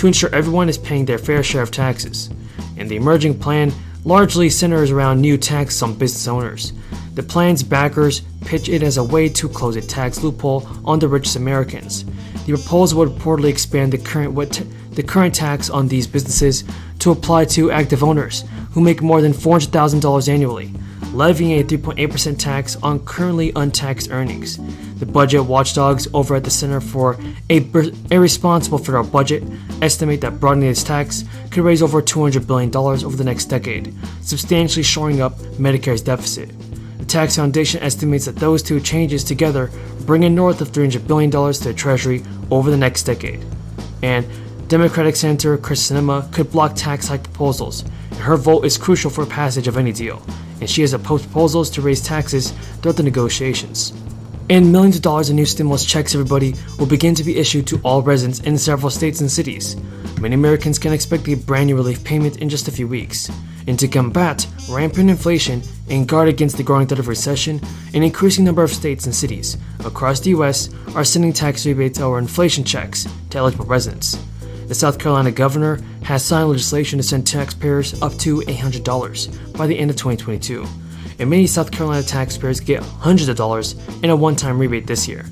to ensure everyone is paying their fair share of taxes. And the emerging plan largely centers around new taxes on business owners. The plan's backers pitch it as a way to close a tax loophole on the richest Americans. The proposal would reportedly expand the current tax on these businesses to apply to active owners who make more than $400,000 annually, levying a 3.8% tax on currently untaxed earnings. The budget watchdogs over at the Center for a Responsible Federal Budget estimate that broadening this tax could raise over $200 billion over the next decade, substantially shoring up Medicare's deficit. The Tax Foundation estimates that those two changes together bring in north of $300 billion to the Treasury over the next decade. And Democratic Senator Chris Sinema could block tax hike proposals, and her vote is crucial for passage of any deal, and she has opposed proposals to raise taxes throughout the negotiations. And millions of dollars in new stimulus checks, everybody, will begin to be issued to all residents in several states and cities. Many Americans can expect a brand new relief payment in just a few weeks. And to combat rampant inflation and guard against the growing threat of recession, an increasing number of states and cities across the U.S. are sending tax rebates or inflation checks to eligible residents. The South Carolina governor has signed legislation to send taxpayers up to $800 by the end of 2022. And many South Carolina taxpayers get hundreds of dollars in a one-time rebate this year.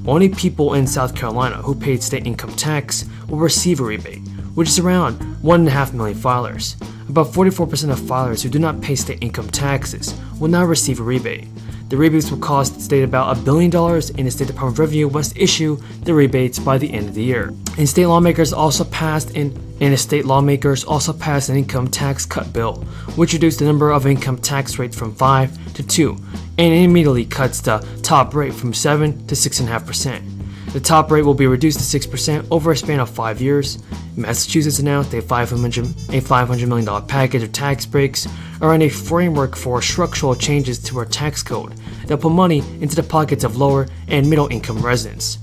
Only people in South Carolina who paid state income tax will receive a rebate, which is around 1.5 million filers. About 44% of filers who do not pay state income taxes will now receive a rebate. The rebates will cost the state about $1 billion, and the State Department of Revenue must issue the rebates by the end of the year. And state lawmakers also passed an income tax cut bill, which reduced the number of income tax rates from 5 to 2, and immediately cuts the top rate from 7 to 6.5%. The top rate will be reduced to 6% over a span of 5 years. Massachusetts announced a $500 million package of tax breaks around a framework for structural changes to our tax code that put money into the pockets of lower and middle income residents.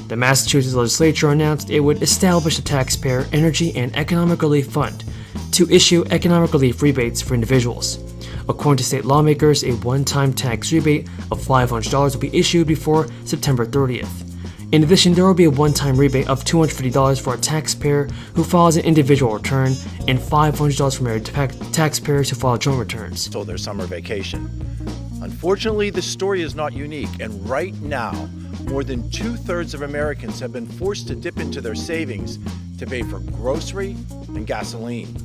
The Massachusetts legislature announced it would establish a Taxpayer Energy and Economic Relief Fund to issue economic relief rebates for individuals. According to state lawmakers, a one-time tax rebate of $500 will be issued before September 30th. In addition, there will be a one-time rebate of $250 for a taxpayer who files an individual return and $500 for married taxpayers who file joint returns. So their summer vacation. Unfortunately, this story is not unique, and right now, more than 2/3 of Americans have been forced to dip into their savings to pay for grocery and gasoline.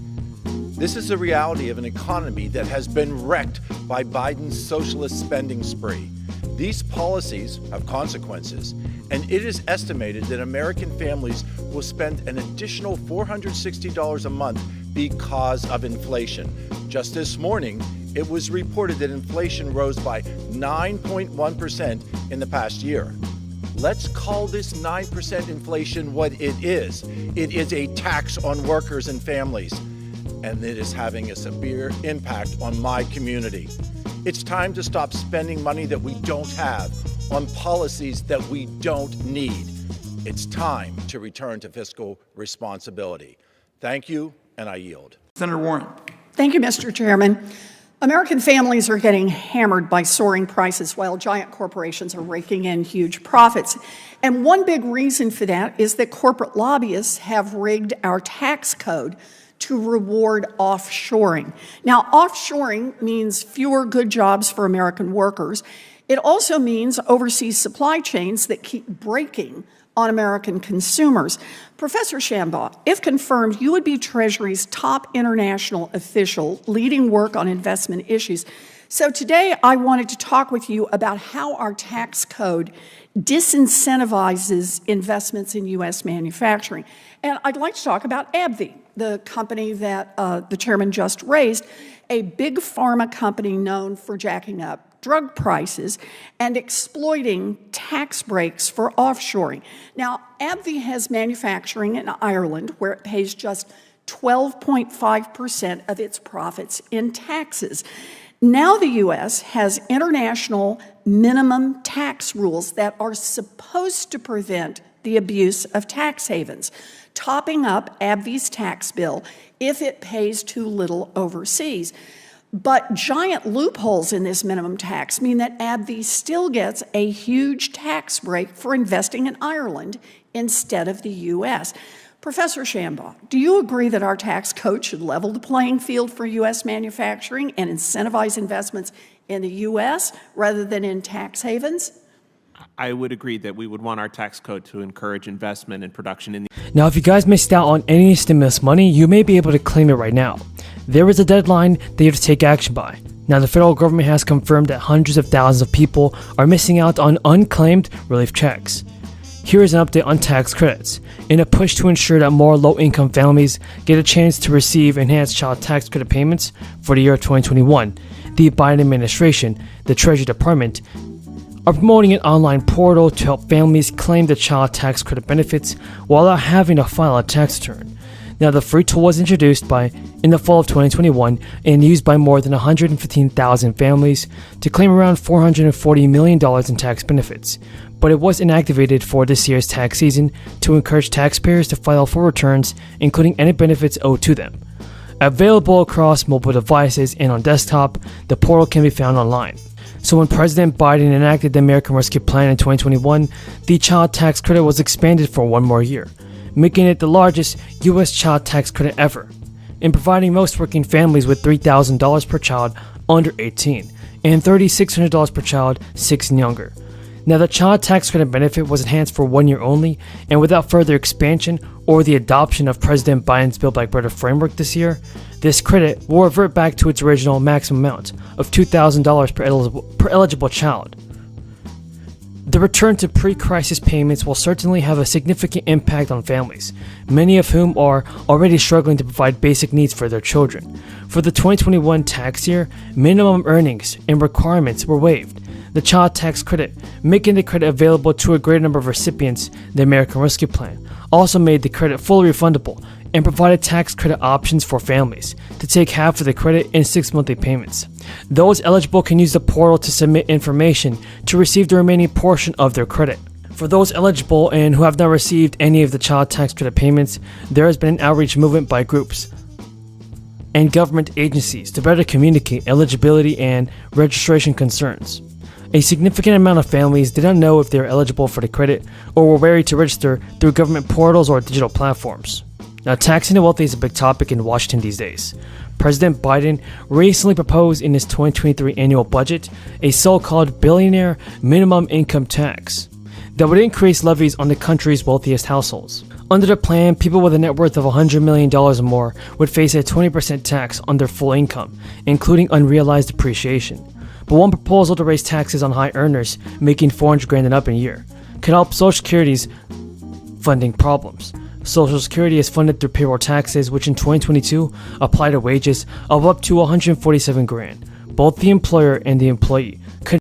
This is the reality of an economy that has been wrecked by Biden's socialist spending spree. These policies have consequences, and it is estimated that American families will spend an additional $460 a month because of inflation. Just this morning, it was reported that inflation rose by 9.1% in the past year. Let's call this 9% inflation what it is. It is a tax on workers and families, and it is having a severe impact on my community. It's time to stop spending money that we don't have on policies that we don't need. It's time to return to fiscal responsibility. Thank you, and I yield. Senator Warren. Thank you, Mr. Chairman. American families are getting hammered by soaring prices while giant corporations are raking in huge profits. And one big reason for that is that corporate lobbyists have rigged our tax code to reward offshoring. Now, offshoring means fewer good jobs for American workers. It also means overseas supply chains that keep breaking on American consumers. Professor Shambaugh, if confirmed, you would be Treasury's top international official leading work on investment issues. So today I wanted to talk with you about how our tax code disincentivizes investments in U.S. manufacturing. And I'd like to talk about AbbVie, the company that the chairman just raised, a big pharma company known for jacking up drug prices and exploiting tax breaks for offshoring. Now, AbbVie has manufacturing in Ireland, where it pays just 12.5% of its profits in taxes. Now the U.S. has international minimum tax rules that are supposed to prevent the abuse of tax havens, topping up AbbVie's tax bill if it pays too little overseas. But giant loopholes in this minimum tax mean that AbbVie still gets a huge tax break for investing in Ireland instead of the U.S. Professor Shambaugh, do you agree that our tax code should level the playing field for U.S. manufacturing and incentivize investments in the U.S. rather than in tax havens? I would agree that we would want our tax code to encourage investment and production in the Now, if you guys missed out on any stimulus money, you may be able to claim it right now. There is a deadline that you have to take action by. Now, the federal government has confirmed that hundreds of thousands of people are missing out on unclaimed relief checks. Here is an update on tax credits. In a push to ensure that more low-income families get a chance to receive enhanced child tax credit payments for the year 2021, the Biden administration, the Treasury Department, are promoting an online portal to help families claim the child tax credit benefits without having to file a tax return. Now, the free tool was introduced in the fall of 2021 and used by more than 115,000 families to claim around $440 million in tax benefits, but it was inactivated for this year's tax season to encourage taxpayers to file for returns, including any benefits owed to them. Available across mobile devices and on desktop, the portal can be found online. So when President Biden enacted the American Rescue Plan in 2021, the child tax credit was expanded for one more year, making it the largest U.S. child tax credit ever, and providing most working families with $3,000 per child under 18 and $3,600 per child 6 and younger. Now, the child tax credit benefit was enhanced for 1 year only, and without further expansion or the adoption of President Biden's Build Back Better framework this year, this credit will revert back to its original maximum amount of $2,000 per eligible child. The return to pre-crisis payments will certainly have a significant impact on families, many of whom are already struggling to provide basic needs for their children. For the 2021 tax year, minimum earnings and requirements were waived. The child tax credit, making the credit available to a greater number of recipients, the American Rescue Plan, also made the credit fully refundable and provided tax credit options for families to take half of the credit in 6 monthly payments. Those eligible can use the portal to submit information to receive the remaining portion of their credit. For those eligible and who have not received any of the child tax credit payments, there has been an outreach movement by groups and government agencies to better communicate eligibility and registration concerns. A significant amount of families did not know if they were eligible for the credit or were wary to register through government portals or digital platforms. Now, taxing the wealthy is a big topic in Washington these days. President Biden recently proposed in his 2023 annual budget a so-called billionaire minimum income tax that would increase levies on the country's wealthiest households. Under the plan, people with a net worth of $100 million or more would face a 20% tax on their full income, including unrealized depreciation. But one proposal to raise taxes on high earners making $400,000 and up in a year could help Social Security's funding problems. Social Security is funded through payroll taxes, which in 2022 apply to wages of up to $147,000. Both the employer and the employee